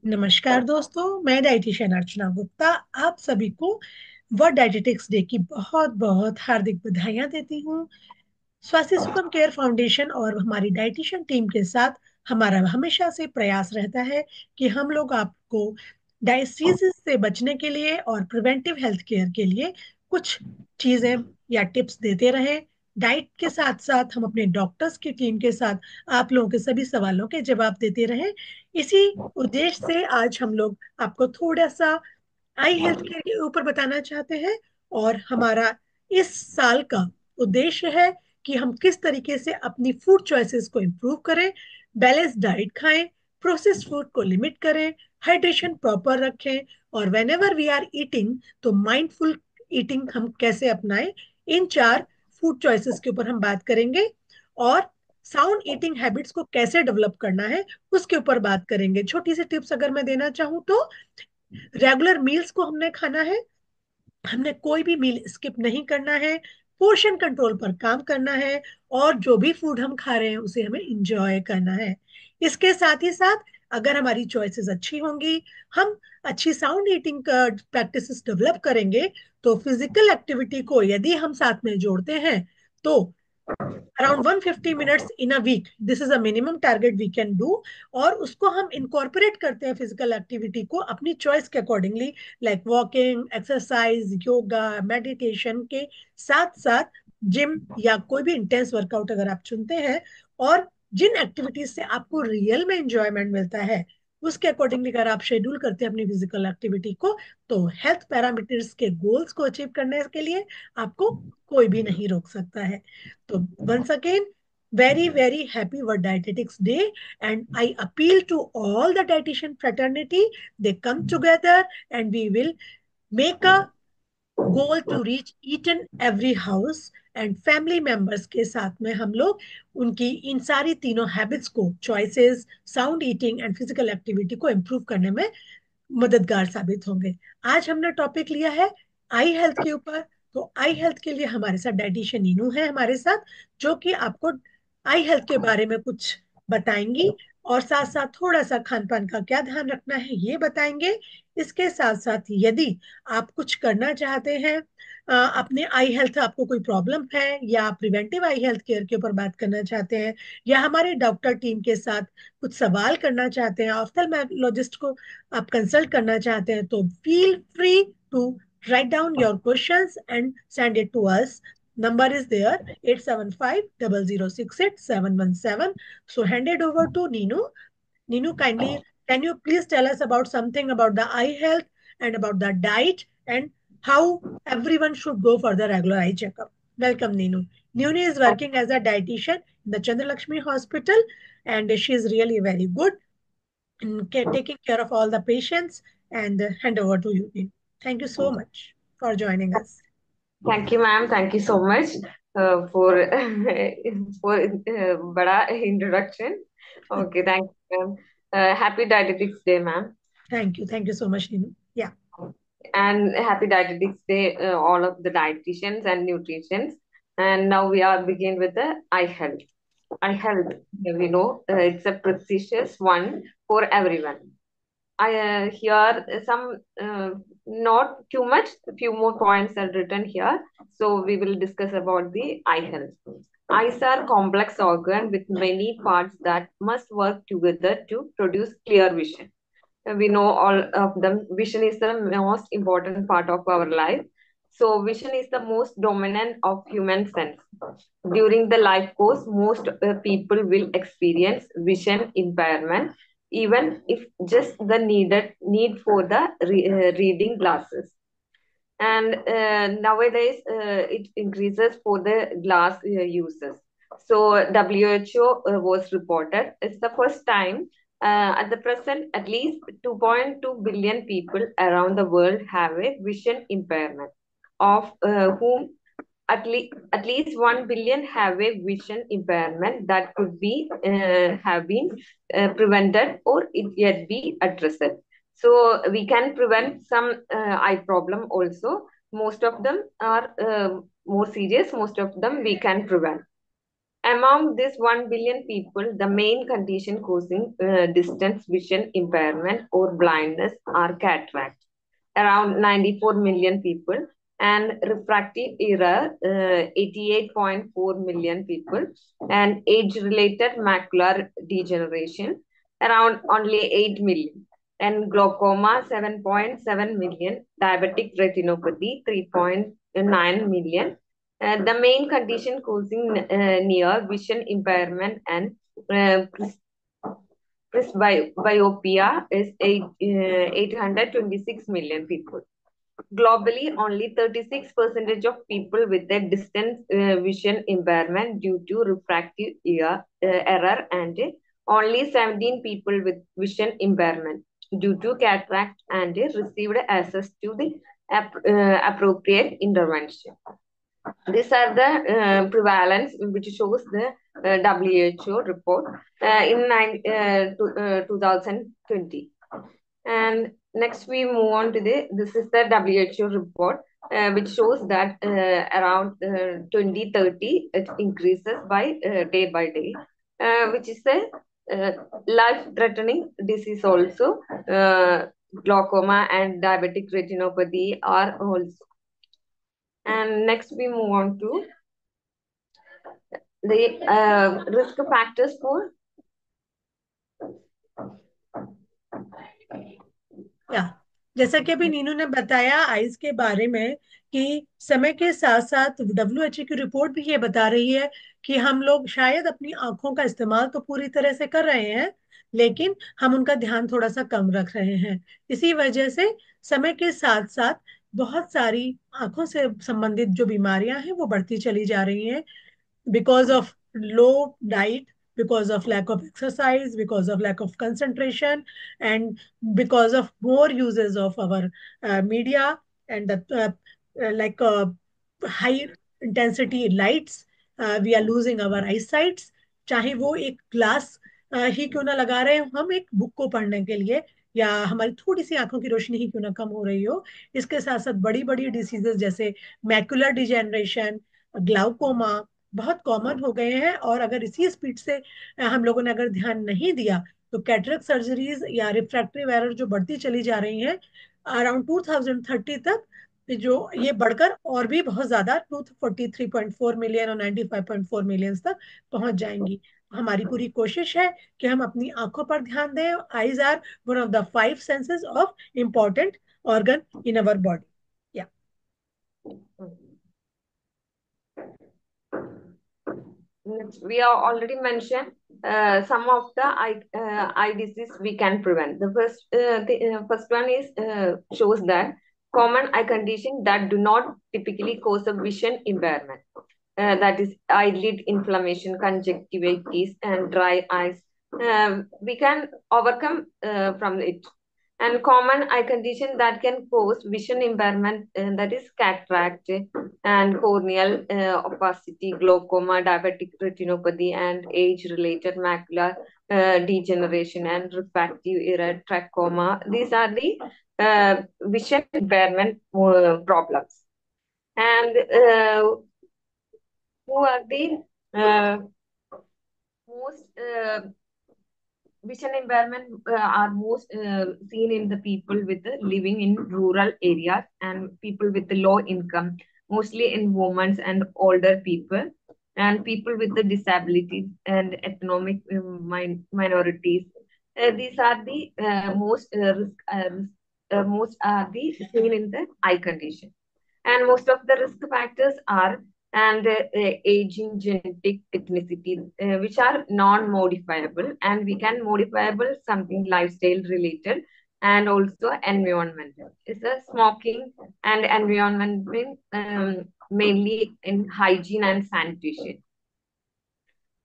नमस्कार दोस्तों, मैं डाइटिशियन अर्चना गुप्ता आप सभी को वर्ल्ड डाइटेटिक्स डे की बहुत बहुत हार्दिक बधाइयां देती हूँ। स्वास्थ्य सुगम केयर फाउंडेशन और हमारी डाइटिशियन टीम के साथ हमारा हमेशा से प्रयास रहता है कि हम लोग आपको डायबिटीज से बचने के लिए और प्रिवेंटिव हेल्थ केयर के लिए कुछ चीजें या टिप्स देते रहें। डाइट के साथ साथ हम अपने डॉक्टर्स की टीम के साथ आप लोगों के सभी सवालों के जवाब देते रहें। इसी उद्देश्य से आज हम लोग आपको थोड़ा सा आई हेल्थ केयर के ऊपर बताना चाहते हैं। और हमारा इस साल का उद्देश्य है कि हम किस तरीके से अपनी फूड चॉइसेस को इम्प्रूव करें, बैलेंस डाइट खाएं, प्रोसेस्ड फूड को लिमिट करें, हाइड्रेशन प्रॉपर रखें और whenever we are eating तो माइंडफुल ईटिंग हम कैसे अपनाएं। इन चार फूड चॉइसेस के ऊपर हम बात करेंगे और साउंड ईटिंग हैबिट्स को कैसे डेवलप करना है उसके ऊपर बात करेंगे। छोटी सी टिप्स अगर मैं देना चाहूँ तो रेगुलर मील्स को हमने खाना है, हमने कोई भी मील स्किप नहीं करना है, पोर्शन कंट्रोल पर काम करना है और जो भी फूड हम खा रहे हैं उसे हमें इंजॉय करना है। इसके साथ ही साथ अगर हमारी चॉइसेस अच्छी होंगी, हम अच्छी साउंड ईटिंग प्रैक्टिसेस डेवलप करेंगे तो फिजिकल एक्टिविटी को यदि हम साथ में जोड़ते हैं तो around 150 minutes in a week, this is a minimum target we can do. और उसको हम इनकॉर्पोरेट करते हैं फिजिकल एक्टिविटी को अपनी चॉइस के accordingly, like walking, exercise, yoga, meditation के साथ साथ जिम या कोई भी इंटेंस वर्कआउट अगर आप चुनते हैं और जिन एक्टिविटीज से आपको रियल में इंजॉयमेंट मिलता है उसके अकॉर्डिंगली अगर आप शेड्यूल करते हैं अपनी फिजिकल एक्टिविटी को तो हेल्थ पैरामीटर्स के गोल्स को अचीव करने के लिए आपको कोई भी नहीं रोक सकता है। So once again, very, very happy World Dietetics Day. And I appeal to all the dietitian fraternity, they come together and we will make a goal to reach each and every house and family members के साथ में हम लोग उनकी इन सारी तीनों habits को, choices, sound eating and physical activity को इम्प्रूव करने में मददगार साबित होंगे। आज हमने टॉपिक लिया है आई हेल्थ के ऊपर। तो आई हेल्थ के लिए हमारे साथ डाइटिशियन नीनू है हमारे साथ, जो कि आपको आई हेल्थ के बारे में कुछ बताएंगी और साथ साथ थोड़ा सा खान पान का क्या ध्यान रखना है ये बताएंगे। इसके साथ साथ यदि आप कुछ करना चाहते हैं, अपने आई हेल्थ, आपको कोई प्रॉब्लम है या प्रिवेंटिव आई हेल्थ केयर के ऊपर बात करना चाहते हैं या हमारे डॉक्टर टीम के साथ कुछ सवाल करना चाहते हैं, ऑफ्थल्मोलॉजिस्ट को आप कंसल्ट करना चाहते हैं तो feel free to write down your questions and send it to us. Number is there 875-0068-717. So hand it over to Ninu. Ninu, kindly can you please tell us about something about the eye health and about the diet and how everyone should go for the regular eye checkup. Welcome, Ninu. Ninu is working as a dietitian in the Chandralakshmi Hospital and she is really very good in taking care of all the patients and hand over to you. Ninu. Thank you so much for joining us. Thank you, ma'am. Thank you so much for for bada introduction. Okay, thank you, ma'am. Happy Dietetics Day, ma'am, Thank you. Thank you so much, Ninu. Yeah. and Happy Dietetics Day, all of the dietitians and nutritionists. And now we are begin with the eye health. Eye health, we know it's a precious one for everyone. I here some not too much. A few more points are written here, so we will discuss about the eye health. Eyes are complex organ with many parts that must work together to produce clear vision. We know all of them. Vision is the most important part of our life. So vision is the most dominant of human sense. During the life course, most people will experience vision impairment, even if just the need for the reading glasses. And nowadays, it increases for the glass users. So WHO was reported. It's the first time at the present, at least 2.2 billion people around the world have a vision impairment, of whom at least 1 billion have a vision impairment that could be have been prevented or it yet be addressed. So we can prevent some eye problem also. Most of them are more serious. Most of them we can prevent. Among this 1 billion people, the main condition causing distance vision impairment or blindness are cataract, around 94 million people, and refractive error, 88.4 million people, and age-related macular degeneration, around only 8 million, and glaucoma, 7.7 million, diabetic retinopathy, 3.9 million. The main condition causing near vision impairment and presbyopia is 826 million people. Globally, only 36% of people with a distance vision impairment due to refractive error, and only 17 people with vision impairment due to cataract and received access to the appropriate intervention. These are the prevalence which shows the WHO report in 2020. And next we move on to this is the WHO report, which shows that around 2030 it increases day by day, which is a life-threatening disease also. Glaucoma and diabetic retinopathy are also. And next we move on to the risk factors for. या जैसा कि अभी नीनू ने बताया eyes के बारे में कि समय के साथ साथ डब्ल्यूएचओ की रिपोर्ट भी ये बता रही है कि हम लोग शायद अपनी आंखों का इस्तेमाल तो पूरी तरह से कर रहे हैं, लेकिन हम उनका ध्यान थोड़ा सा कम रख रहे हैं। इसी वजह से समय के साथ साथ बहुत सारी आंखों से संबंधित जो बीमारियां हैं वो बढ़ती चली जा रही हैं, because of low diet, because of lack of exercise, because of lack of concentration, and because of more uses of our media and the high intensity lights, we are losing our eyesights। चाहे वो एक glass ही क्यों ना लगा रहे हो हम एक बुक को पढ़ने के लिए, या हमारी थोड़ी सी आंखों की रोशनी ही क्यों ना कम हो रही हो, इसके साथ साथ बड़ी बड़ी डिसीजेस जैसे मैकुलर डिजेनरेशन, ग्लाउकोमा बहुत कॉमन हो गए हैं। और अगर इसी स्पीड से हम लोगों ने अगर ध्यान नहीं दिया तो कैटरेक्ट सर्जरीज या रिफ्रैक्टिव एरर जो बढ़ती चली जा रही हैं, अराउंड 2030 तक जो ये बढ़कर और भी बहुत ज्यादा 243.4 मिलियन और 95.4 मिलियन तक पहुंच जाएंगी। हमारी पूरी कोशिश है कि हम अपनी आंखों पर ध्यान दें। Eyes are one of the 5 senses of important organ in our body. या We have already mentioned some of the eye disease we can prevent. The first one is shows that common eye condition that do not typically cause a vision impairment. That is eyelid inflammation, conjunctivitis, and dry eyes. We can overcome from it. And common eye condition that can cause vision impairment, that is cataract and corneal opacity, glaucoma, diabetic retinopathy, and age-related macular degeneration and refractive error, trachoma. These are the vision impairment problems. And who are the most vision impairment are most seen in the people with living in rural areas and people with the low income, mostly in women and older people, and people with the disabilities and economic minorities. These are the most are the seen in the eye condition. And most of the risk factors are and aging, genetic, ethnicity, which are non-modifiable, and we can modifiable something lifestyle related and also environmental. It's a smoking and environment mainly in hygiene and sanitation.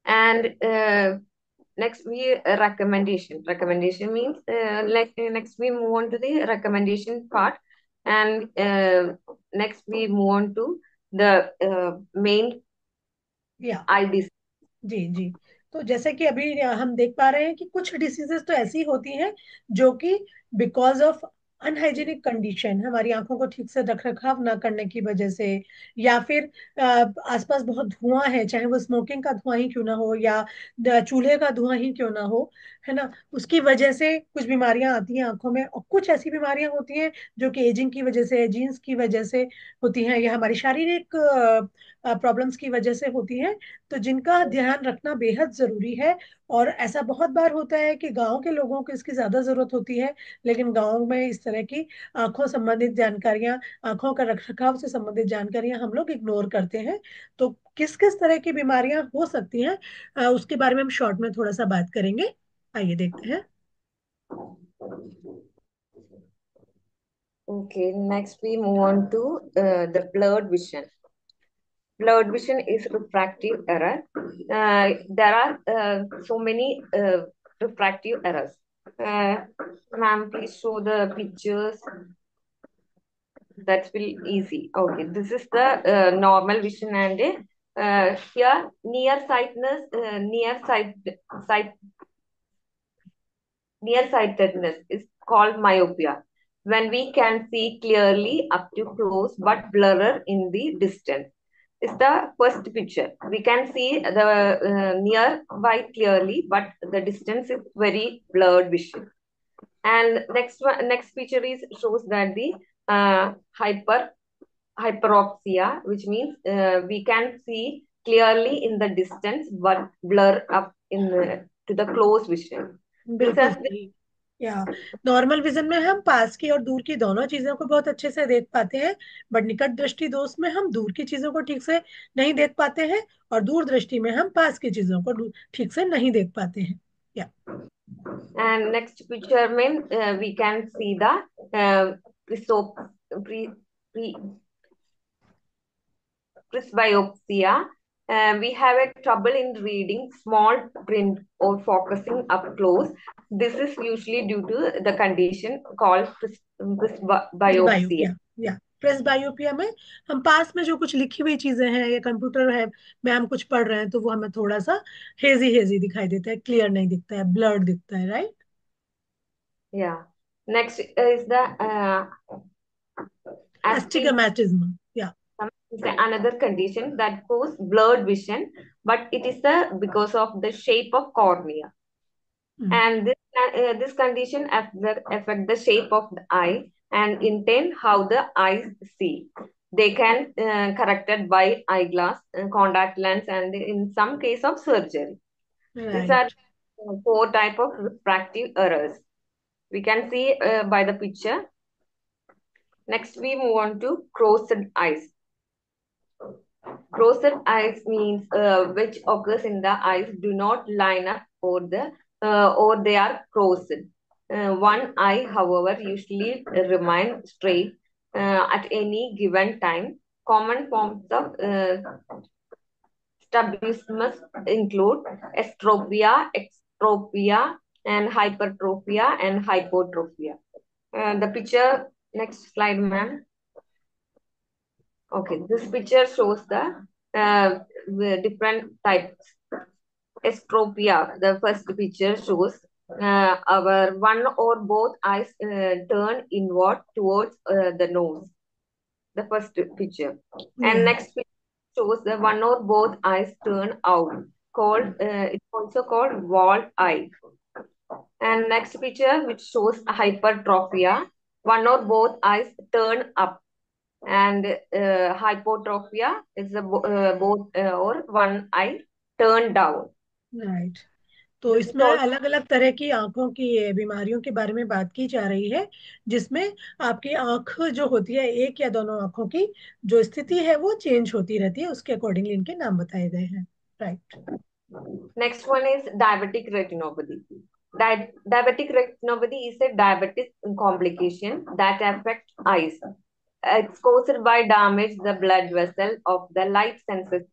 And next we recommendation. Recommendation means next we move on to the recommendation part, and next we move on to the main या IDs. जी जी। तो जैसे कि अभी हम देख पा रहे हैं कि कुछ डिसीजेस तो ऐसी होती हैं जो कि बिकॉज ऑफ अनहाइजीनिक कंडीशन, हमारी आंखों को ठीक से रख रखाव ना करने की वजह से, या फिर आसपास बहुत धुआं है, चाहे वो स्मोकिंग का धुआं ही क्यों ना हो या चूल्हे का धुआं ही क्यों ना हो, है ना, उसकी वजह से कुछ बीमारियां आती हैं आंखों में। और कुछ ऐसी बीमारियां होती हैं जो कि एजिंग की वजह से, जीन्स की वजह से होती हैं, या हमारी शारीरिक प्रॉब्लम्स की वजह से होती हैं, तो जिनका ध्यान रखना बेहद जरूरी है। और ऐसा बहुत बार होता है कि गांव के लोगों को इसकी ज्यादा जरूरत होती है, लेकिन गांव में इस तरह की आंखों संबंधित जानकारियां, आंखों का रखरखाव से संबंधित जानकारियां हम लोग इग्नोर करते हैं। तो किस किस तरह की बीमारियां हो सकती हैं, उसके बारे में हम शॉर्ट में थोड़ा सा बात करेंगे। आइए देखते हैं। Okay, next we move on to the blurred vision. Blurred vision is refractive error. There are so many refractive errors. Ma'am, please show the pictures. That will easy. Okay, this is the normal vision, and here nearsightedness, sight, nearsightedness is called myopia. When we can see clearly up to close but blurrer in the distance. Is the first picture. We can see the nearby clearly, but the distance is very blurred vision. And next picture is shows that the hyperopsia, which means we can see clearly in the distance but blur up in to the close vision. This बिल्कुल has the सही। या normal vision में हम पास की और दूर की दोनों चीजों को बहुत अच्छे से देख पाते हैं, बट निकट दृष्टि दोष में हम दूर की चीजों को ठीक से नहीं देख पाते हैं, और दूर दृष्टि में हम पास की चीजों को ठीक से नहीं देख पाते हैं। या and next picture mean we can see the presop, pre, pre, presbyopia. We have a trouble in reading small print or focusing up close. This is usually due to the condition called presbyopia. Presbyopia. या presbyopia में हम पास में जो कुछ लिखी हुई चीजें हैं या कंप्यूटर है में हम कुछ पढ़ रहे हैं, तो वो हमें थोड़ा सा हेजी हेजी दिखाई देता है, क्लियर नहीं दिखता है, ब्लर्ड दिखता है, right. Yeah. Next is the astigmatism. या is another condition that cause blurred vision, but it is because of the shape of cornea. And this condition affect the shape of the eye and intent how the eyes see. They can corrected by eyeglass, contact lens, and in some case of surgery. These are right. four type of refractive errors. We can see by the picture. Next, we move on to crossed eyes. Crossed eyes means which occurs in the eyes do not line up or they are crossed. One eye, however, usually remain straight at any given time. Common forms of strabismus include estropia, extropia, and hypertropia and hypotrophia. The picture, next slide, ma'am. Okay, this picture shows the different types. Estropia, the first picture shows our one or both eyes turn inward towards the nose. The first picture, and या next picture shows the one or both eyes turn out. Called it's also called wall eye. And next picture which shows hypertrophia, one or both eyes turn up, and hypotrophia is both or one eye turn down. Right. तो This is इसमें all. अलग अलग तरह की आंखों की बीमारियों के बारे में बात की जा रही है, जिसमें आपकी आंख जो होती है, एक या दोनों आंखों की जो स्थिति है वो चेंज होती रहती है, उसके अकॉर्डिंगली इनके नाम बताए गए हैं। Right. Next one is diabetic retinopathy. Diabetic retinopathy is a diabetic complication that affects eyes. It's caused by damage the blood vessel of the light sensitive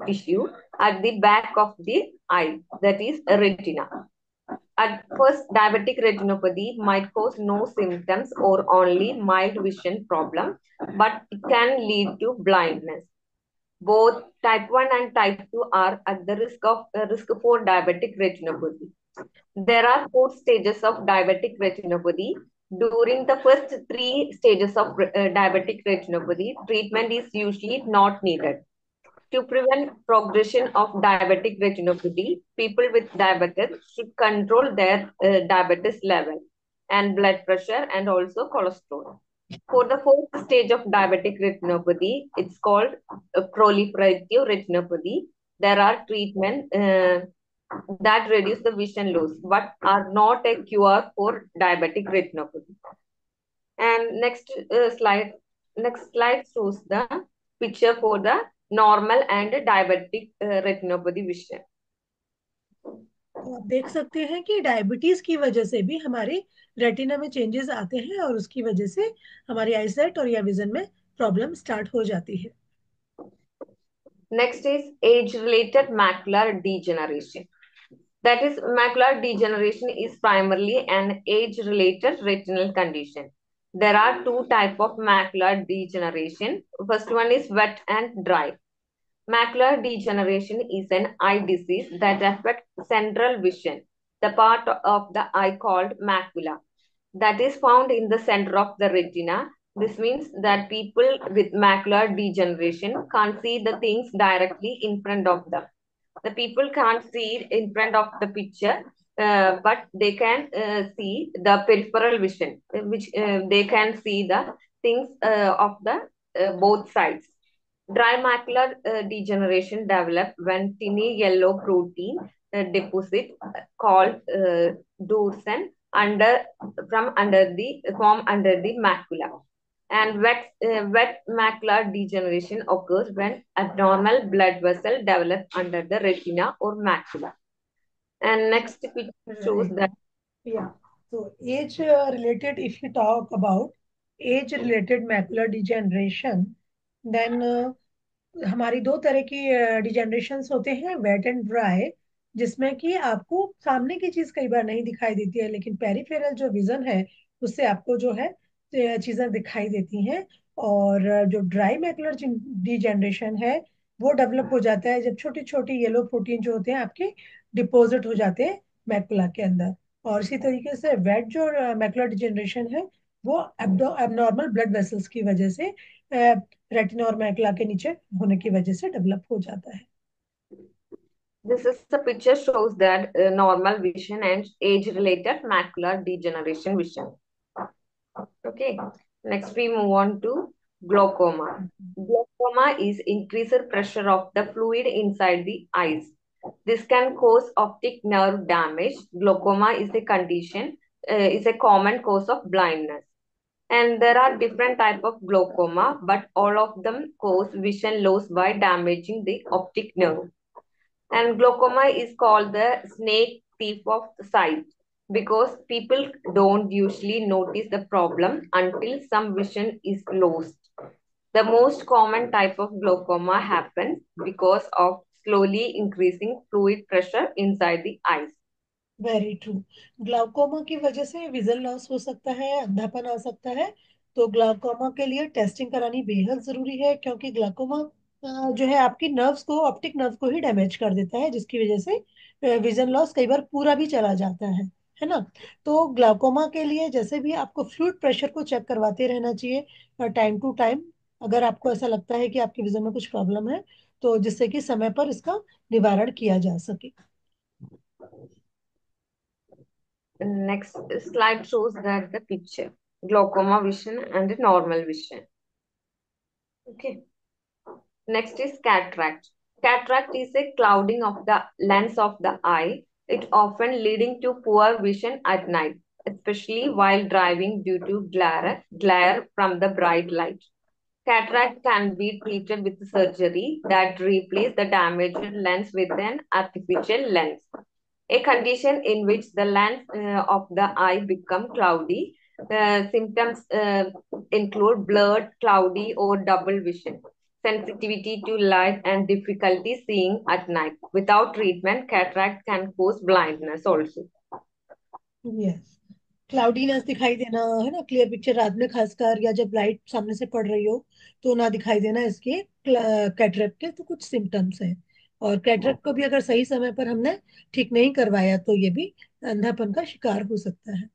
tissue at the back of the eye, that is retina. At first, diabetic retinopathy might cause no symptoms or only mild vision problem, but it can lead to blindness. Both type 1 and type 2 are at the risk for diabetic retinopathy. There are four stages of diabetic retinopathy. During the first three stages of diabetic retinopathy, treatment is usually not needed. To prevent progression of diabetic retinopathy, people with diabetes should control their diabetes level and blood pressure and also cholesterol. For the fourth stage of diabetic retinopathy, it's called proliferative retinopathy. There are treatments that reduce the vision loss but are not a cure for diabetic retinopathy. And next slide shows the picture for the normal and diabetic retinopathy vision. तो आप देख सकते हैं कि diabetes की वजह से भी हमारे रेटिना में चेंजेस आते हैं और उसकी वजह से हमारी आईसाइट और या विजन में प्रॉब्लम स्टार्ट हो जाती है। Next is age-related macular degeneration. That is, macular degeneration is primarily an age-related retinal condition. There are two types of macular degeneration. First one is wet and dry. Macular degeneration is an eye disease that affects central vision, the part of the eye called macula, that is found in the center of the retina. This means that people with macular degeneration can't see the things directly in front of them. The people can't see it in front of the picture, but they can see the peripheral vision, which they can see the things of the both sides. Dry macular degeneration develop when tiny yellow protein deposit called dorsan under from under the form under the macula. And wet macular degeneration occurs when abnormal blood vessel develop under the retina or macula. And next picture shows right. that या तो age related, if you talk about age related macular degeneration, then हमारी दो तरह की डिजेनरेशंस होते हैं, wait and dry, जिसमें कि आपको सामने की चीज कई बार नहीं दिखाई देती है लेकिन पेरिफेरल जो विजन है उससे आपको जो है चीजें दिखाई देती हैं। और जो ड्राई मैकुलर डिजेनरेशन है वो डेवलप हो जाता है जब छोटी छोटी येलो प्रोटीन जो होते हैं आपके डिपॉजिट हो जाते हैं मैकुला के अंदर। और इसी तरीके से वेट जो मैकुलर डिजेनरेशन है वो एबनॉर्मल ब्लड वेसल्स की वजह से रेटिना और मैकुला के नीचे होने की वजह से डेवलप हो जाता है। this is the picture shows that normal vision and age related macular degeneration vision. Okay, next we move on to glaucoma. Glaucoma is increased pressure of the fluid inside the eyes. This can cause optic nerve damage. Glaucoma is a condition, is a common cause of blindness. And there are different type of glaucoma, but all of them cause vision loss by damaging the optic nerve. And glaucoma is called the snake thief of sight because people don't usually notice the problem until some vision is lost. The most common type of glaucoma happens because of slowly increasing fluid pressure inside the eyes. Very true. Glaucoma की वजह से vision loss हो सकता है, अंधापन आ सकता है। तो glaucoma के लिए टेस्टिंग करानी बेहद जरूरी है क्योंकि ग्लाउकोमा जो है आपकी नर्व्स को, ऑप्टिक नर्व को ही डैमेज कर देता है जिसकी वजह से विजन लॉस कई बार पूरा भी चला जाता है ना। तो ग्लाउकोमा के लिए जैसे भी आपको फ्लूइड प्रेशर को चेक करवाते रहना चाहिए टाइम टू टाइम, अगर आपको ऐसा लगता है कि आपके विजन में कुछ प्रॉब्लम है तो जिससे कि समय पर इसका निवारण किया जा सके। Next slide shows that the picture glaucoma vision and normal vision. Okay. Next is cataract. Cataract is a clouding of the lens of the eye. It often leading to poor vision at night, especially while driving due to glare from the bright light. Cataract can be treated with surgery that replace the damaged lens with an artificial lens, a condition in which the lens of the eye become cloudy. Symptoms include blurred, cloudy, or double vision, sensitivity to light, and difficulty seeing at night. Without treatment, cataract can cause blindness also. Yes, cloudiness दिखाई देना है ना, clear picture रात में खासकर, या जब light सामने से पड़ रही हो तो ना दिखाई देना, इसके कैटरेक्ट के तो कुछ सिम्टम्स हैं। और कैटरेक्ट को भी अगर सही समय पर हमने ठीक नहीं करवाया तो ये भी अंधापन का शिकार हो सकता है।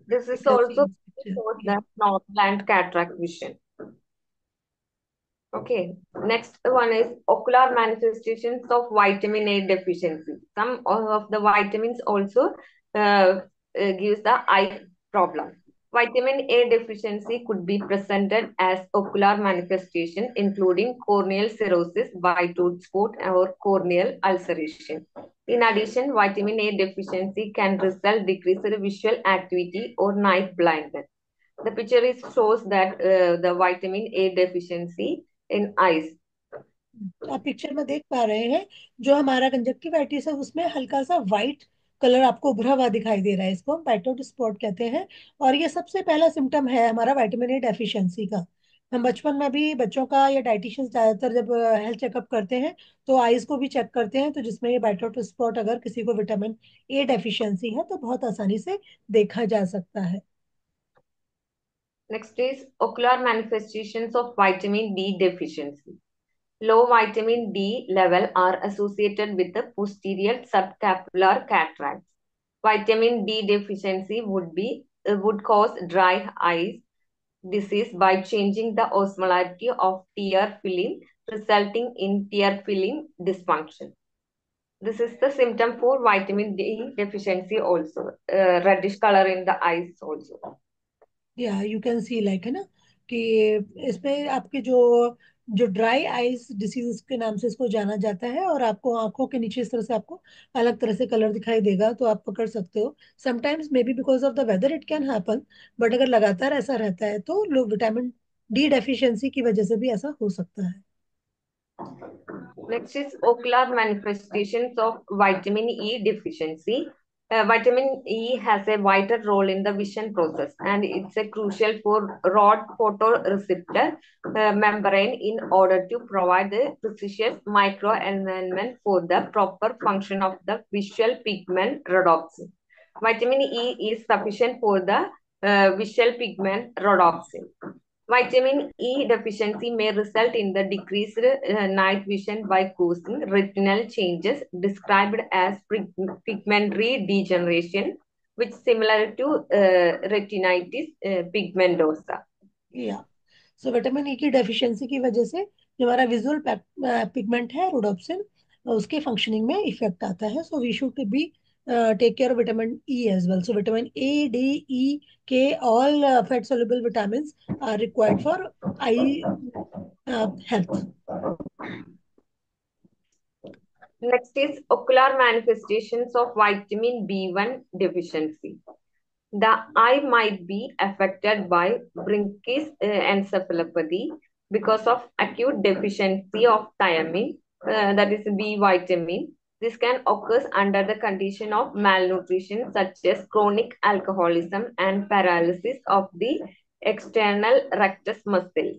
This We is can see also in this picture. shows Yeah. that normal and cataract vision. Okay, next one is ocular manifestations of vitamin A deficiency. Some of the vitamins also gives the eye problem. Vitamin A deficiency could be presented as ocular manifestation, including corneal cirrhosis, white-tooth spot, or corneal ulceration. In addition, vitamin A deficiency can result decreased visual activity or night blindness. The picture is shows that the vitamin A deficiency in eyes. तो आप picture में देख पा रहे हैं, जो हमारा conjunctivitis है उसमें हल्का सा व्हाइट कलर आपको उभरा हुआ दिखाई दे रहा है, इसको हम वाइट स्पॉट कहते हैं। और ये सबसे पहला सिम्टम है हमारा विटामिन ए डेफिशिएंसी का। हम बचपन में भी बच्चों का या डाइटिशियंस ज्यादातर जब हेल्थ चेकअप करते हैं तो आईज को भी चेक करते हैं, तो जिसमें ये वाइट स्पॉट अगर किसी को विटामिन ए डेफिशिएंसी है तो बहुत आसानी से देखा जा सकता है। Next is ocular manifestations of vitamin D deficiency. Low vitamin D level are associated with the posterior subscapular cataracts. Vitamin D deficiency would cause dry eyes disease by changing the osmolarity of tear film, resulting in tear film dysfunction. This is the symptom for vitamin D deficiency also. Reddish color in the eyes also. या you can see like, है ना, कि इसमें आपके जो जो dry eyes disease के नाम से इसको जाना जाता है, और आपको आंखों के नीचे इस तरह से आपको अलग तरह से कलर दिखाई देगा, तो आप पकड़ सकते हो। Sometimes may be because of the whether it can happen, but अगर लगातार ऐसा रहता है तो लोग विटामिन डी डेफिशिएंसी की वजह से भी ऐसा हो सकता है। Next is ocular manifestations of vitamin E deficiency. Vitamin E has a vital role in the vision process, and it's a crucial for rod photoreceptor membrane in order to provide the precise microenvironment for the proper function of the visual pigment rhodopsin. Vitamin E is sufficient for the visual pigment rhodopsin. Vitamin E deficiency may result in the decreased night vision by causing retinal changes described as pigmentary degeneration, which is similar to retinitis pigmentosa. या so vitamin E की deficiency की वजह से जो हमारा visual pigment है rhodopsin, उसके functioning में इफेक्ट आता है। So we should be take care of vitamin E as well. So vitamin A, D, E के all fat soluble vitamins are required for eye health. Next is ocular manifestations of vitamin B1 deficiency. The eye might be affected by Brinkies encephalopathy because of acute deficiency of thiamine, that is B vitamin. This can occur under the condition of malnutrition, such as chronic alcoholism and paralysis of the external rectus muscles.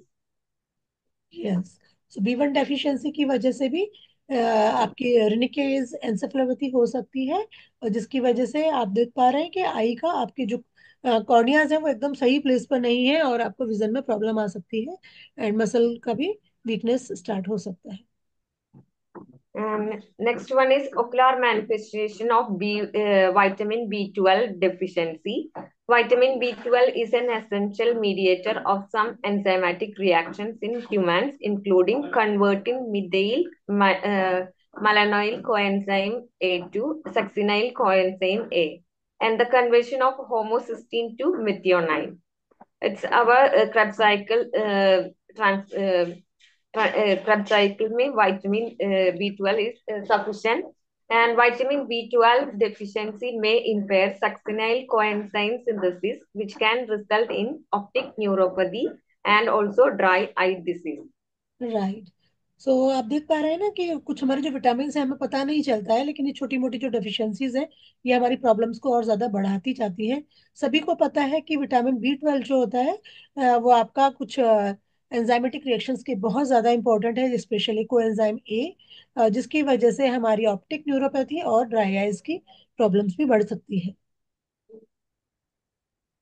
Yes, so B one deficiency की वजह से भी आपकी रिनिकेज encephalopathy हो सकती है, और जिसकी वजह से आप देख पा रहे हैं कि आई का आपकी जो कॉर्नियाज है वो एकदम सही प्लेस पर नहीं है, और आपको विजन में प्रॉब्लम आ सकती है, एंड मसल का भी वीकनेस स्टार्ट हो सकता है। And next one is ocular manifestation of vitamin B12 deficiency. Vitamin B12 is an essential mediator of some enzymatic reactions in humans, including converting malonyl coenzyme A to succinyl coenzyme A, and the conversion of homocysteine to methionine. It's our Krebs cycle Krebs cycle में vitamin B12 is sufficient, and vitamin B12 deficiency may impair succinyl coenzyme synthesis, which can result in optic neuropathy and also dry eye disease. Right. So आप देख पा रहे हैं ना कि कुछ हमारे जो विटामिन है हमें पता नहीं चलता है, लेकिन ये छोटी मोटी जो डेफिशिएंसीज है ये हमारी प्रॉब्लम्स को और ज्यादा बढ़ाती जाती हैं। सभी को पता है कि विटामिन B12 जो होता है वो आपका कुछ एंजाइमेटिक रिएक्शंस के बहुत ज्यादा इंपॉर्टेंट है, स्पेशली कोएंजाइम ए, जिसकी वजह से हमारी ऑप्टिक न्यूरोपैथी और ड्राई आइज की प्रॉब्लम्स भी बढ़ सकती है।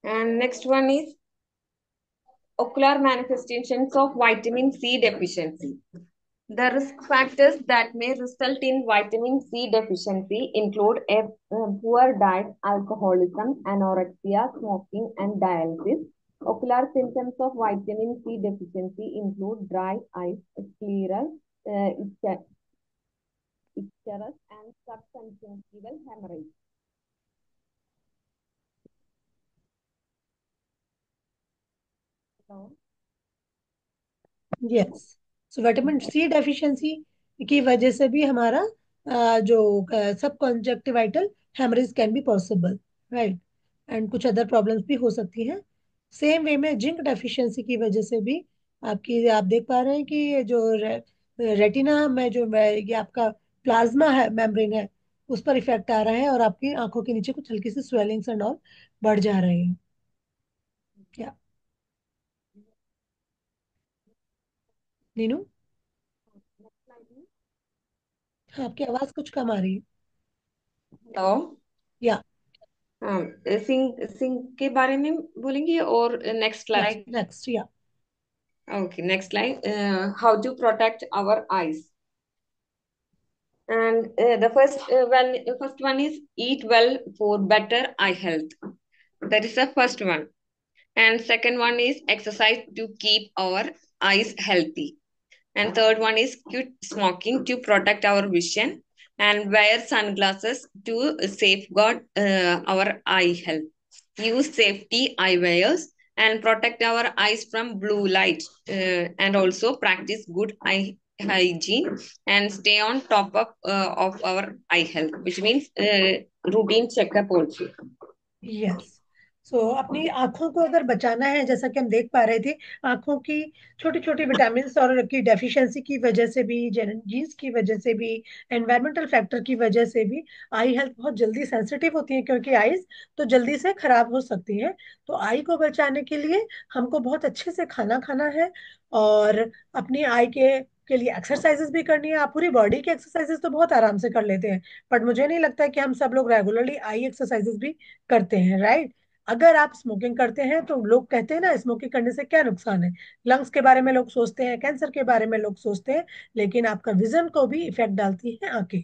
And next one is ocular manifestations of vitamin C deficiency. The risk factors that may result in vitamin C deficiency include a poor diet, alcoholism, anorexia, smoking, and dialysis. Ocular symptoms of vitamin C deficiency include dry eyes, scleral, icterus, and subconjunctival hemorrhage. So, yes, so vitamin C deficiency की वजह से भी हमारा जो सब subconjunctival hemorrhage can be possible, right, and कुछ other problems भी हो सकती हैं। सेम वे में जिंक डेफिशिएंसी की वजह से भी आपकी, आप देख पा रहे हैं कि ये जो रेटिना में जो ये आपका प्लाज्मा है, मेम्ब्रेन है, उस पर इफेक्ट आ रहा है और आपकी आंखों के नीचे कुछ हल्की सी स्वेलिंग्स एंड ऑल बढ़ जा रहे हैं। क्या नीनू? हाँ, आपकी आवाज कुछ कम आ रही है। हेलो। या हाँ, सिंक सिंक के बारे में बोलेंगे और नेक्स्ट यस, स्लाइड। नेक्स्ट, या Okay, next slide. How to protect our eyes. And the first one is eat well for better eye health. That is the first one. And second one is exercise to keep our eyes healthy. And third one is quit smoking to protect our vision and wear sunglasses to safeguard our eye health. Use safety eyewears and protect our eyes from blue light, and also practice good eye hygiene and stay on top of our eye health, which means routine checkup also. Yes, so अपनी आंखों को अगर बचाना है, जैसा कि हम देख पा रहे थे, आंखों की छोटी छोटी विटामिन और की डेफिशिएंसी की वजह से भी, जीन्स की वजह से भी, एनवायरमेंटल फैक्टर की वजह से भी आई हेल्थ बहुत जल्दी सेंसिटिव होती है, क्योंकि आईज तो जल्दी से खराब हो सकती हैं। तो आई को बचाने के लिए हमको बहुत अच्छे से खाना खाना है, और अपनी आई के लिए एक्सरसाइजेस भी करनी है। आप पूरी बॉडी की एक्सरसाइजेस तो बहुत आराम से कर लेते हैं, बट मुझे नहीं लगता है कि हम सब लोग रेगुलरली आई एक्सरसाइजेस भी करते हैं, राइट। अगर आप स्मोकिंग करते हैं तो लोग कहते हैं ना, स्मोकिंग करने से क्या नुकसान है, लंग्स के बारे में लोग सोचते हैं, कैंसर के बारे में लोग सोचते हैं, लेकिन आपका विजन को भी इफेक्ट डालती है आंखें।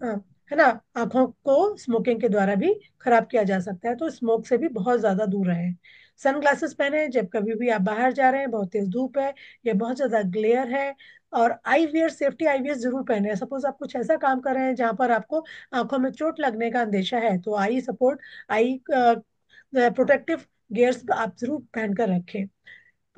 हाँ, है ना। आंखों को स्मोकिंग के द्वारा भी खराब किया जा सकता है, तो स्मोक से भी बहुत ज्यादा दूर रहें। सन ग्लासेस पहने जब कभी भी आप बाहर जा रहे हैं, बहुत तेज धूप है या बहुत ज्यादा ग्लेयर है। और I wear, safety I wear जरूर पहने। सपोज आप कुछ ऐसा काम कर रहे हैं जहां पर आपको आंखों में चोट लगने का अंदेशा है, तो I support, I protective gears आप जरूर पहनकर रखें।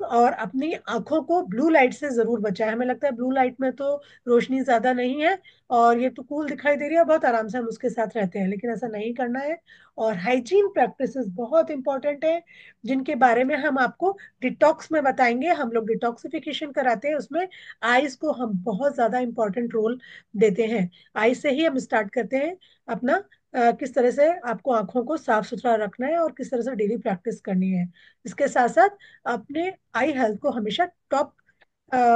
और अपनी आंखों को ब्लू लाइट से जरूर बचाएं। हमें लगता है ब्लू लाइट में तो रोशनी ज्यादा नहीं है और ये तो कूल दिखाई दे रही है, बहुत आराम से हम उसके साथ रहते हैं, लेकिन ऐसा नहीं करना है। और हाइजीन प्रैक्टिसेस बहुत इंपॉर्टेंट है, जिनके बारे में हम आपको डिटॉक्स में बताएंगे। हम लोग डिटॉक्सिफिकेशन कराते हैं, उसमें आईज को हम बहुत ज्यादा इंपॉर्टेंट रोल देते हैं। आई से ही हम स्टार्ट करते हैं अपना, किस तरह से आपको आंखों को साफ सुथरा रखना है और किस तरह से डेली प्रैक्टिस करनी है। इसके साथ साथ अपने आई हेल्थ को हमेशा टॉप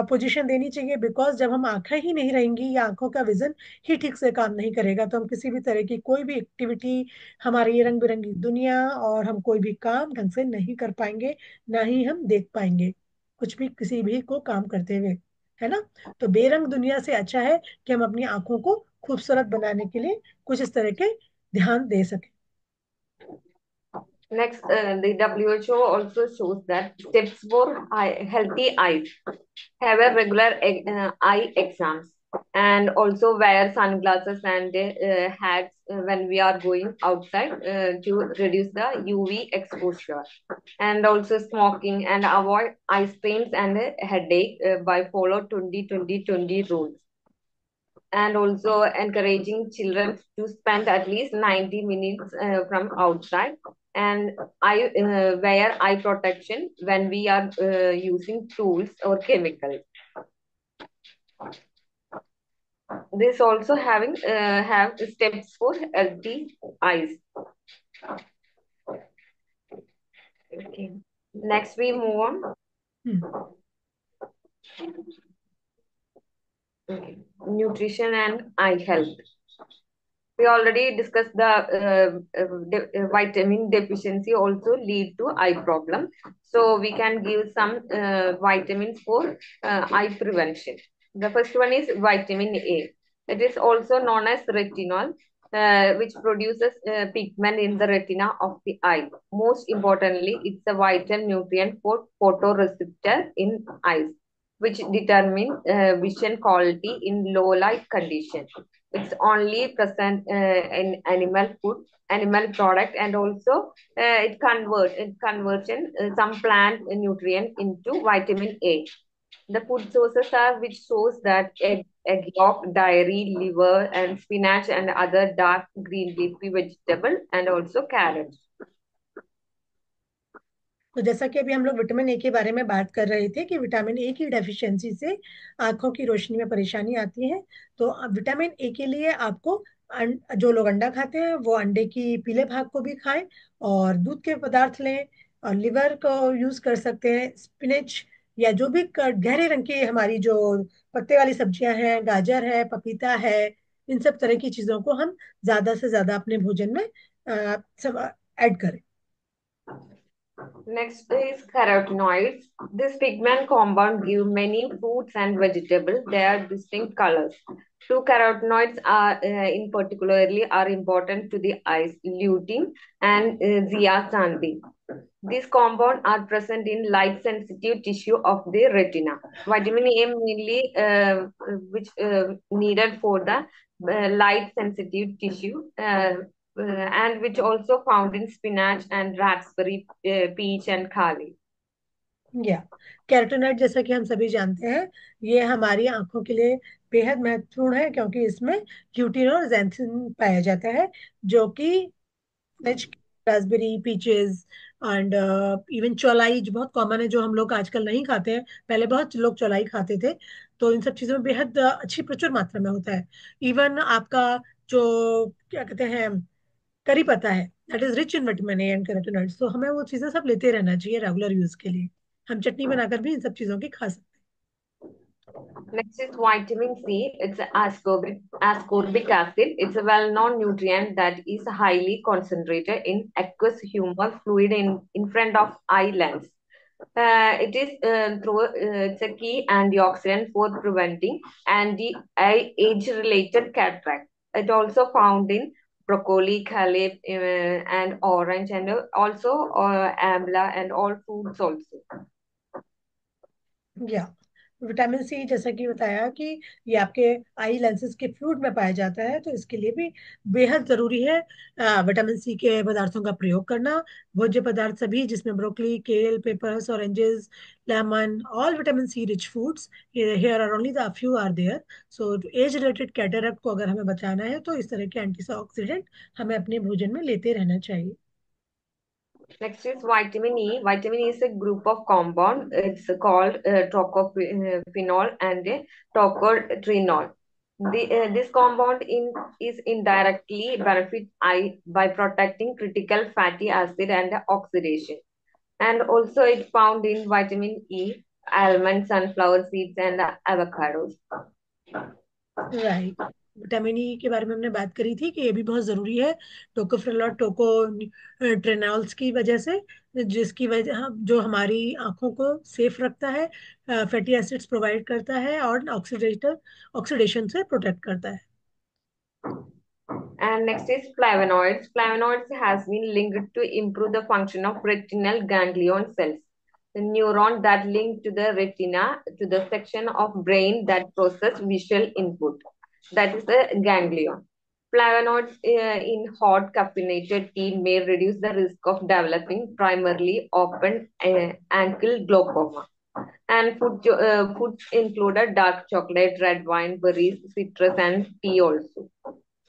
पोजीशन देनी चाहिए, बिकॉज जब हम आंखें ही नहीं रहेंगी या आंखों का विजन ही ठीक से काम नहीं करेगा, तो हम किसी भी तरह की कोई भी एक्टिविटी, हमारी ये रंग बिरंगी दुनिया, और हम कोई भी काम ढंग से नहीं कर पाएंगे, ना ही हम देख पाएंगे कुछ भी किसी भी को काम करते हुए, है ना। तो बेरंग दुनिया से अच्छा है कि हम अपनी आंखों को खूबसूरत बनाने के लिए कुछ इस तरह के ध्यान दे सकें। Next, the WHO also shows that steps for healthy eyes have a regular eye exams and also wear sunglasses and hats when we are going outside to reduce the UV exposure, and also smoking and avoid eye strains and headache by follow 20-20-20 rules, and also encouraging children to spend at least 90 minutes from outside, and wear eye protection when we are using tools or chemicals. This also having have steps for healthy eyes. Okay. Next we move on. Hmm. Okay. Nutrition and eye health. We already discussed the vitamin deficiency also lead to eye problem. So we can give some vitamins for eye prevention. The first one is vitamin A. It is also known as retinol, which produces pigment in the retina of the eye. Most importantly, it's a vital nutrient for photoreceptor in eyes, which determine vision quality in low light conditions. It's only present in animal food, animal product, and also it conversion some plant nutrient into vitamin A. The food sources are which shows that egg yolk, dairy, liver, and spinach and other dark green leafy vegetable and also carrots. तो जैसा कि अभी हम लोग vitamin A के बारे में बात कर रहे थे कि विटामिन ए की डेफिशिएंसी से आंखों की रोशनी में परेशानी आती है। तो विटामिन ए के लिए आपको जो लोग अंडा खाते हैं वो अंडे की पीले भाग को भी खाएं और दूध के पदार्थ लें और लिवर को यूज कर सकते हैं। स्पिनच या जो भी गहरे रंग की हमारी जो पत्ते वाली सब्जियां हैं, गाजर है, पपीता है, इन सब तरह की चीजों को हम ज्यादा से ज्यादा अपने भोजन में ऐड करें। Next is carotenoids. This pigment compound give many fruits and vegetables their distinct colors. Two carotenoids are in particularly are important to the eyes, lutein and zeaxanthin. These compounds are present in light sensitive tissue of the retina. Vitamin A mainly which needed for the light sensitive tissue and which also found in spinach and raspberry, peach and kale. या carotenoid जैसा कि हम सभी जानते हैं ये हमारी आंखों के लिए बेहद महत्वपूर्ण है क्योंकि इसमें ल्यूटिन और जैंथिन पाया जाता है जो कि रास्पबेरी, पीचेस एंड इवन चौलाई जो बहुत कॉमन है, जो हम लोग आजकल नहीं खाते हैं, पहले बहुत लोग चौलाई खाते थे। तो इन सब चीजों में बेहद अच्छी प्रचुर मात्रा में होता है। इवन आपका जो क्या कहते हैं करी पत्ता है, that is rich in vitamin A and carotenoids. तो हमें वो चीजें सब लेते रहना चाहिए रेगुलर यूज के लिए। हम चटनी बनाकर भी इन सब चीजों की खा सकते Next is vitamin C. It's ascorbic acid. It's a well-known nutrient that is highly concentrated in aqueous humor fluid in front of eye lens. It's a key antioxidant for preventing age-related cataract. It also found in broccoli, kale, and orange, and also amla and all foods also. हैं। या vitamin C जैसा कि बताया कि ये आपके आई lenses के fluid में पाया जाता है, तो इसके लिए भी बेहद जरूरी है विटामिन सी के पदार्थों का प्रयोग करना। भोज्य पदार्थ सभी जिसमें broccoli, kale, peppers, oranges, lemon, all vitamin C rich foods, here are only the few are there. So age related cataract को अगर हमें बचाना है तो इस तरह के एंटीऑक्सीडेंट हमें अपने भोजन में लेते रहना चाहिए। Next is vitamin E. Vitamin E is a group of compound. It's called tocophenol and tocotrienol. This compound is indirectly benefit eye by protecting critical fatty acid and oxidation. And also it found in vitamin E, almonds, sunflower seeds, and avocados. Right. Vitamin E के बारे में हमने बात करी थी कि ये भी बहुत जरूरी है टोकोफेरल और टोको ट्रेनॉल्स की वजह से, जिसकी वजह जो हमारी आंखों को सेफ रखता है, फैटी एसिड्स प्रोवाइड करता है और ऑक्सीडेटर ऑक्सीडेशन से प्रोटेक्ट करता है। And next is flavonoids. Flavonoids has been linked to improve the function of retinal ganglion cells, the neuron that link to the retina to the section of brain that process visual input. That is the ganglion. Flavonoids in hot caffeinated tea may reduce the risk of developing primarily open ankle glaucoma. And foods included dark chocolate, red wine, berries, citrus, and tea also.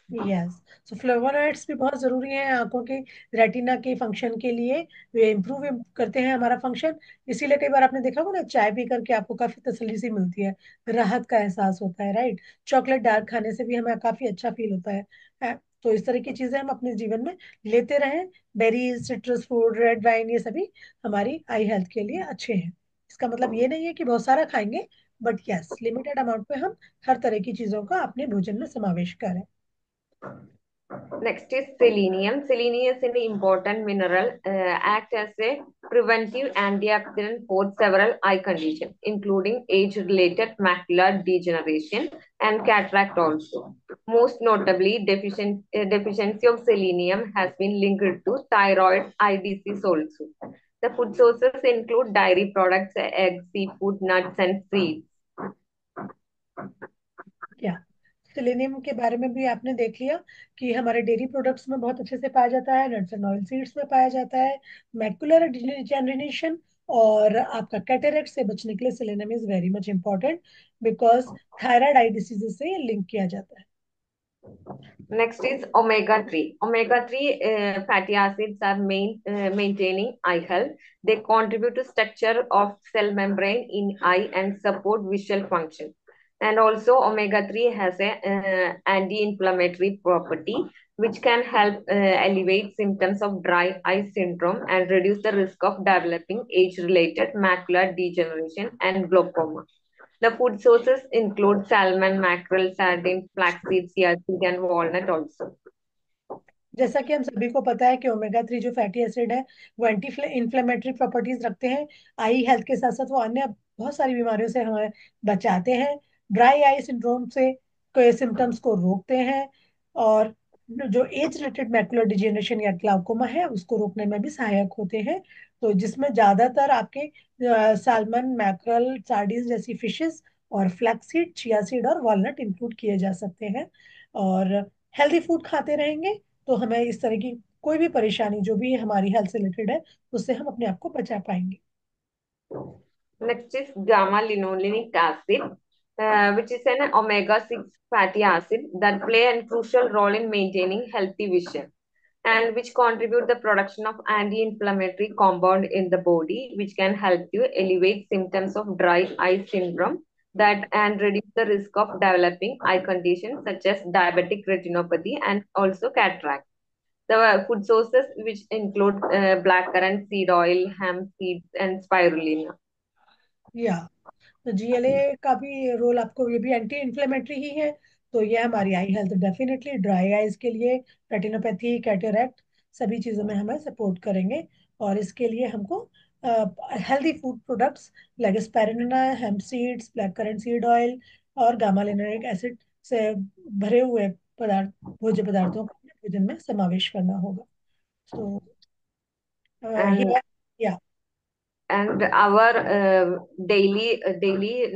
Yes. So flavonoids भी बहुत जरूरी हैं आंखों के retina के function के लिए। वे improve करते हैं हमारा फंक्शन। इसीलिए कई बार आपने देखा होगा ना, चाय पी करके आपको काफी तसल्ली सी मिलती है, राहत का एहसास होता है, राइट। चॉकलेट डार्क खाने से भी हमें काफी अच्छा फील होता है। तो इस तरह की चीजें हम अपने जीवन में लेते रहें। Berries, citrus fruit, red wine, ये सभी हमारी आई हेल्थ के लिए अच्छे हैं। इसका मतलब ये नहीं है कि बहुत सारा खाएंगे, बट यस लिमिटेड अमाउंट में हम हर तरह की चीजों का अपने भोजन में समावेश करें। Next is selenium. Selenium is an important mineral, act as a preventive antioxidant for several eye conditions, including age-related macular degeneration and cataract also. Most notably, deficiency of selenium has been linked to thyroid eye disease also. The food sources include dairy products, eggs, seafood, nuts, and seeds. क्या selenium के बारे में भी आपने देख लिया कि हमारे डेयरी प्रोडक्ट्स में बहुत अच्छे से पाया जाता है, नट्स एंड ऑयल सीड्स में पाया जाता है, मैकुलर डिजेनरेशन और आपका कैटेरेक्ट से बचने के लिए selenium is very much important, because thyroid eye disease से लिंक किया जाता है. Next is omega 3. Omega 3 fatty acids are maintaining eye health. They contribute to structure of cell membrane in eye and support visual function. And also omega 3 has a anti-inflammatory property which can help alleviate symptoms of dry eye syndrome and reduce the risk of developing age-related macular degeneration and glaucoma. The food sources include salmon, mackerel, sardines, flaxseed, chia seed, and walnut also. जैसा कि हम सभी को पता है कि omega 3 जो fatty acid है वो एंटी इन्फ्लेमेटरी प्रॉपर्टीज रखते हैं. आई हेल्थ के साथ साथ वो अन्य बहुत सारी बीमारियों से हमें बचाते हैं. ड्राई आई सिंड्रोम से के सिम्टम्स को रोकते हैं, और जो एज रिलेटेड मैकुलर डिजेनरेशन या ग्लाउकोमा है उसको रोकने में भी सहायक होते हैं. तो जिसमें ज्यादातर आपके सालमन, मैक्रल, सार्डिन जैसी फिशेस और फ्लैक्सीड, चिया सीड और वॉलनट इंक्लूड किए जा सकते हैं. और हेल्दी फूड खाते रहेंगे तो हमें इस तरह की कोई भी परेशानी जो भी हमारी हेल्थ से रिलेटेड है उससे हम अपने आप को बचा पाएंगे. Next is gamma linolenic acid, which is an omega 6 fatty acid that play a crucial role in maintaining healthy vision and which contribute the production of anti-inflammatory compound in the body, which can help you elevate symptoms of dry eye syndrome that and reduce the risk of developing eye conditions such as diabetic retinopathy and also cataract. The food sources which include blackcurrant seed oil, hemp seeds, and spirulina. या तो GLA का भी role, आपको ये भी anti inflammatory ही है. तो ये हमारी आई हेल्थ डेफिनेटली ड्राई आईज के लिए, रेटिनोपैथी, कैटरेक्ट सभी चीजों में हमें सपोर्ट करेंगे. और इसके लिए हमको healthy food products like spirulina, hemp seeds, black currant seed oil और गामा लिनोलिक एसिड से भरे हुए पदार्थ, भोज्य पदार्थों का अपने भोजन में समावेश करना होगा. सो And या and our daily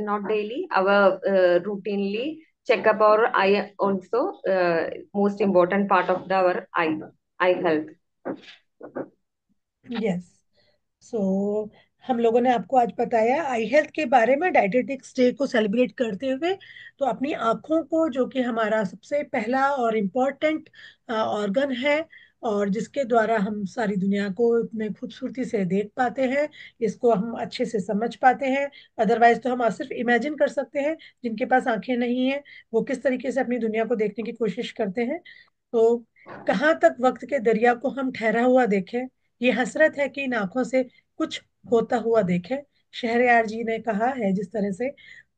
not daily our routinely check up our eye also most important part of our eye health. Yes. So हम लोगों ने आपको आज बताया आई हेल्थ के बारे में डायटेटिक्स डे को सेलिब्रेट करते हुए. तो अपनी आंखों को, जो कि हमारा सबसे पहला और इम्पोर्टेंट ऑर्गन है और जिसके द्वारा हम सारी दुनिया को इतने खूबसूरती से देख पाते हैं, इसको हम अच्छे से समझ पाते हैं. अदरवाइज तो हम सिर्फ इमेजिन कर सकते हैं. जिनके पास आंखें नहीं है वो किस तरीके से अपनी दुनिया को देखने की कोशिश करते हैं. तो कहाँ तक वक्त के दरिया को हम ठहरा हुआ देखें, ये हसरत है कि इन आंखों से कुछ होता हुआ देखें. शहरयार जी ने कहा है जिस तरह से.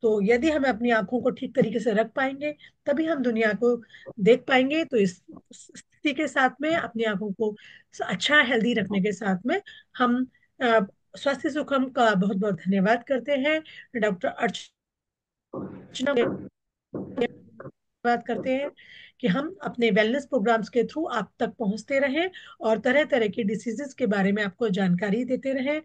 तो यदि हम अपनी आंखों को ठीक तरीके से रख पाएंगे तभी हम दुनिया को देख पाएंगे. तो इस स्थिति के साथ में अपनी आंखों को अच्छा हेल्दी रखने के साथ में हम अ, स्वास्थ्य सुखम का बहुत बहुत धन्यवाद करते हैं. डॉक्टर अर्चना, बात करते हैं कि हम अपने वेलनेस प्रोग्राम्स के थ्रू आप तक पहुंचते रहें और तरह तरह की डिसीजेस के बारे में आपको जानकारी देते रहें.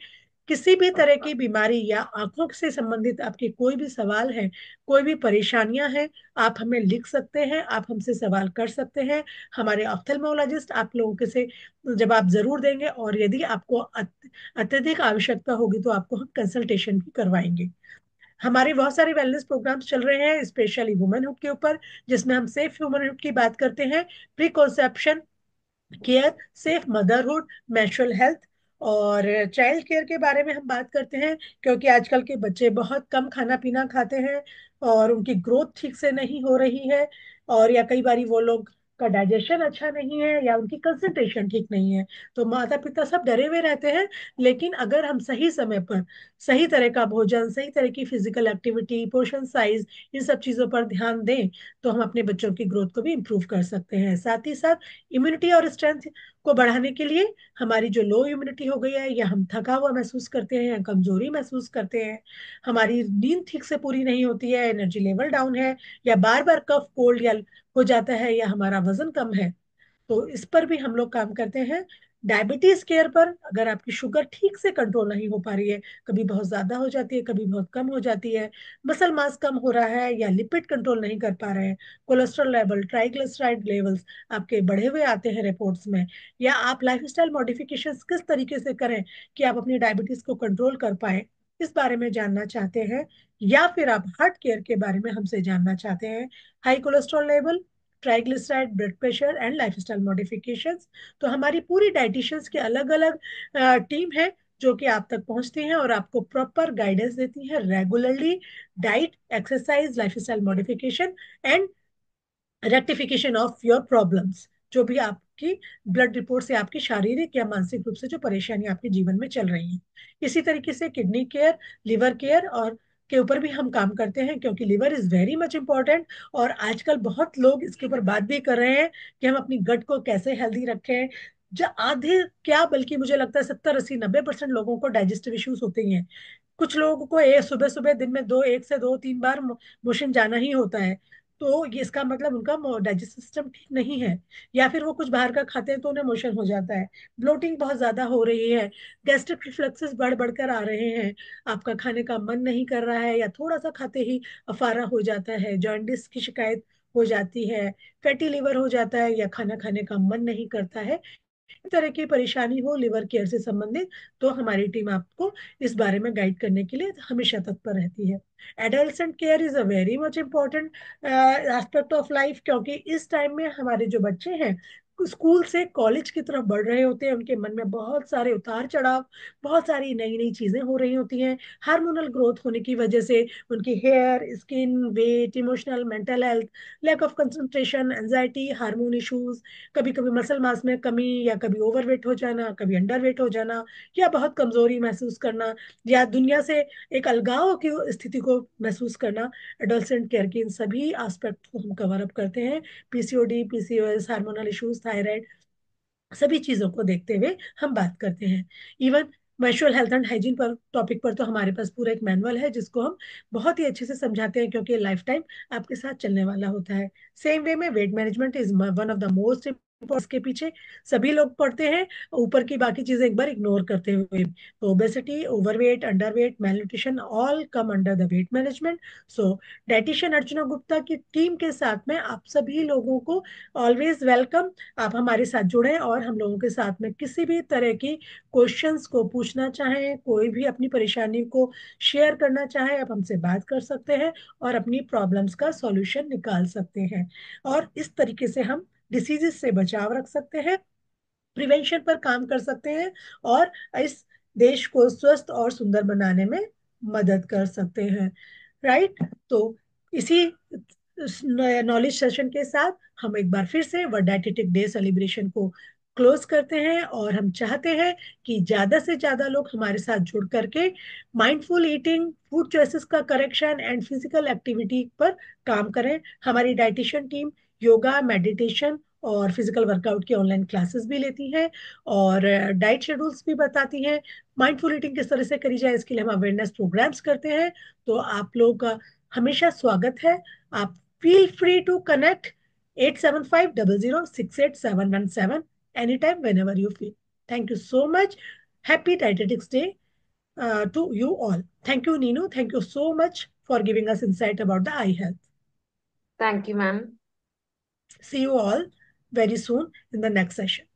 किसी भी तरह की बीमारी या आंखों से संबंधित आपके कोई भी सवाल है, कोई भी परेशानियां हैं, आप हमें लिख सकते हैं, आप हमसे सवाल कर सकते हैं. हमारे ऑफ्थेल्मोलॉजिस्ट आप लोगों के से जवाब जरूर देंगे, और यदि आपको अत्यधिक आवश्यकता होगी तो आपको हम कंसल्टेशन भी करवाएंगे. हमारे बहुत सारे वेलनेस प्रोग्राम्स चल रहे हैं स्पेशली वुमेनहुड के ऊपर, जिसमें हम सेफ वुमेनहुड की बात करते हैं, pre conception care, safe motherhood, menstrual health और चाइल्ड केयर के बारे में हम बात करते हैं. क्योंकि आजकल के बच्चे बहुत कम खाना पीना खाते हैं और उनकी ग्रोथ ठीक से नहीं हो रही है, और या कई बारी वो लोग का डाइजेशन अच्छा नहीं है या उनकी कंसंट्रेशन ठीक नहीं है। तो माता पिता सब डरे हुए रहते हैं। लेकिन अगर हम सही समय पर सही तरह का भोजन, सही तरह की फिजिकल एक्टिविटी, पोर्शन साइज, इन सब चीजों पर ध्यान दें तो हम अपने बच्चों की ग्रोथ को भी इम्प्रूव कर सकते हैं। साथ ही साथ इम्यूनिटी और स्ट्रेंथ को बढ़ाने के लिए, हमारी जो लो इम्यूनिटी हो गई है, या हम थका हुआ महसूस करते हैं, या कमजोरी महसूस करते हैं, हमारी नींद ठीक से पूरी नहीं होती है, एनर्जी लेवल डाउन है, या बार बार कफ कोल्ड या हो जाता है, या हमारा वजन कम है, तो इस पर भी हम लोग काम करते हैं। डायबिटीज केयर पर, अगर आपकी शुगर ठीक से कंट्रोल नहीं हो पा रही है, कभी बहुत ज्यादा हो जाती है, कभी बहुत कम हो जाती है, मसल मास कम हो रहा है, या लिपिड कंट्रोल नहीं कर पा रहे हैं, कोलेस्ट्रॉल लेवल, ट्राइग्लिसराइड लेवल्स आपके बढ़े हुए आते हैं रिपोर्ट्स में, या आप लाइफस्टाइल मॉडिफिकेशन किस तरीके से करें कि आप अपनी डायबिटीज को कंट्रोल कर पाए, इस बारे में जानना चाहते हैं, या फिर आप हार्ट केयर के बारे में हमसे जानना चाहते हैं, high cholesterol level, triglyceride, blood pressure and lifestyle modifications, तो हमारी पूरी डाइटिशियंस की अलग अलग टीम है जो कि आप तक पहुंचती हैं और आपको प्रॉपर गाइडेंस देती है regularly. Diet, exercise, lifestyle modification and rectification of your problems, जो भी आपकी ब्लड रिपोर्ट से आपकी शारीरिक या मानसिक रूप से जो परेशानी आपके जीवन में चल रही है। इसी तरीके से किडनी केयर, लिवर केयर और के ऊपर भी हम काम करते हैं, क्योंकि liver is very much important. और आजकल बहुत लोग इसके ऊपर बात भी कर रहे हैं कि हम अपनी गट को कैसे हेल्दी रखें। जो आधे क्या, बल्कि मुझे लगता है 70, 80, 90% लोगों को डाइजेस्टिव इश्यूज होते ही हैं। कुछ लोगों को सुबह सुबह दिन में 1 से 2, 3 बार मोशन जाना ही होता है। तो ये इसका मतलब उनका डाइजेस्टिव सिस्टम ठीक नहीं है, या फिर वो कुछ बाहर का खाते हैं तो उन्हें मोशन हो जाता है, ब्लोटिंग बहुत ज्यादा हो रही है, गैस्ट्रिक रिफ्लक्सेस बढ़ बढ़कर आ रहे हैं, आपका खाने का मन नहीं कर रहा है, या थोड़ा सा खाते ही अफारा हो जाता है, जॉन्डिस की शिकायत हो जाती है, फैटी लिवर हो जाता है, या खाना खाने का मन नहीं करता है, इस तरह की परेशानी हो लिवर केयर से संबंधित, तो हमारी टीम आपको इस बारे में गाइड करने के लिए हमेशा तत्पर रहती है। Adult care is a very much important aspect of life, क्योंकि इस टाइम में हमारे जो बच्चे हैं स्कूल से कॉलेज की तरफ बढ़ रहे होते हैं, उनके मन में बहुत सारे उतार चढ़ाव, बहुत सारी नई नई चीजें हो रही होती हैं, हार्मोनल ग्रोथ होने की वजह से उनकी hair, skin, weight, emotional, mental health, lack of concentration, anxiety, hormone issues, कभी कभी मसल मास में कमी, या कभी ओवरवेट हो जाना, कभी अंडरवेट हो जाना, या बहुत कमजोरी महसूस करना, या दुनिया से एक अलगाव की स्थिति को महसूस करना। एडोलसेंट केयर की इन सभी एस्पेक्ट को हम कवर अप करते हैं। PCOD, PCOS, hormonal issues, thyroid, सभी चीजों को देखते हुए हम बात करते हैं। Even menstrual health and hygiene पर टॉपिक पर तो हमारे पास पूरा एक मैनुअल है जिसको हम बहुत ही अच्छे से समझाते हैं, क्योंकि लाइफ टाइम आपके साथ चलने वाला होता है। सेम वे में weight management is one of the most, इसके पीछे सभी लोग पढ़ते हैं, ऊपर की बाकी चीजें एक बार इग्नोर करते हुए। तो obesity, overweight, underweight, malnutrition all come under the weight management. So dietitian Archana Gupta की टीम के साथ में आप सभी लोगों को ऑलवेज वेलकम। आप हमारे साथ जुड़े और हम लोगों के साथ में किसी भी तरह की क्वेश्चंस को पूछना चाहें, कोई भी अपनी परेशानी को शेयर करना चाहे, आप हमसे बात कर सकते हैं और अपनी प्रॉब्लम्स का सॉल्यूशन निकाल सकते हैं। और इस तरीके से हम डिसीजेस से बचाव रख सकते हैं, प्रिवेंशन पर काम कर सकते हैं, और इस देश को स्वस्थ और सुंदर बनाने में मदद कर सकते हैं। राइट। तो इसी नॉलेज सेशन के साथ हम एक बार फिर से वर्ल्ड डाइटेटिक डे सेलिब्रेशन को क्लोज करते हैं, और हम चाहते हैं कि ज्यादा से ज्यादा लोग हमारे साथ जुड़ करके माइंडफुल ईटिंग, फूड चॉइसेस का करेक्शन एंड फिजिकल एक्टिविटी पर काम करें। हमारी डाइटिशियन टीम योगा, मेडिटेशन और फिजिकल वर्कआउट की ऑनलाइन क्लासेस भी लेती हैं, और डाइट शेड्यूल्स भी बताती हैं। माइंडफुल ईटिंग किस तरह से करी जाए इसके लिए हम अवेयरनेस प्रोग्राम्स करते हैं। तो आप लोग का हमेशा स्वागत है। आप feel free to connect 8750068717 any time whenever you feel. Thank you so much. Happy dietetics day to you all. Thank you, Nino. Thank you so much for giving us insight about the eye health. Thank you, ma'am. See you all very soon in the next session.